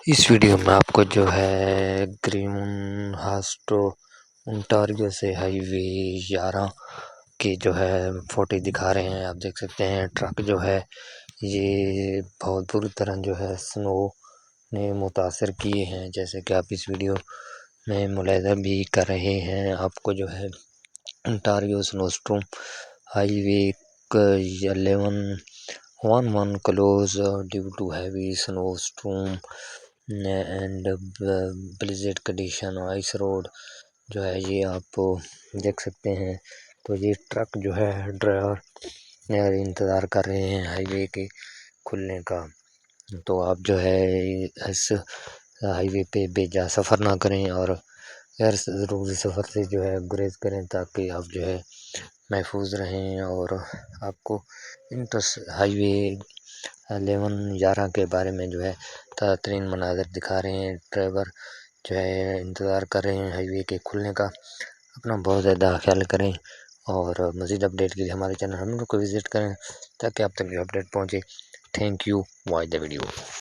اس video میں آپ کو جو ہے گرین ہاسٹو انٹاریو سے ہائی وے 11 کی جو ہے فوٹو دکھا رہے ہیں۔ آپ دیکھ سکتے ہیں ٹرک جو ہے یہ بہت بری طرح جو ہے سنو نے متاثر کیے ہیں، جیسے کہ آپ اس ویڈیو میں ملاحظہ بھی کر رہے ہیں۔ آپ کو جو ہے Ontario snow storm highway 11 close due to heavy snow storm and blizzard condition ice road جو ہے یہ آپ دیکھ سکتے ہیں۔ تو یہ ٹرک جو ہے ڈرائیور انتظار کر رہے ہیں ہائی وے کے کھلنے کا، تو آپ جو ہے اس ہائی وے پہ بے جا سفر نہ کریں اور غیر ضروری سفر سے جو ہے گریز کریں، تاکہ آپ جو ہے محفوظ رہیں۔ اور آپ کو ہائی وے 11 کے بارے میں جو ہے تازہ ترین مناظر دکھا رہے ہیں۔ ڈرائیور جو ہے انتظار کر رہے ہیں ہائی وے کے کھلنے کا۔ اپنا بہت زیادہ خیال کریں اور مزید اپڈیٹ کے لیے ہمارے چینل ہم لوگ کو وزٹ کریں تاکہ آپ تک جو اپڈیٹ پہنچے۔ Thank you, watch the video.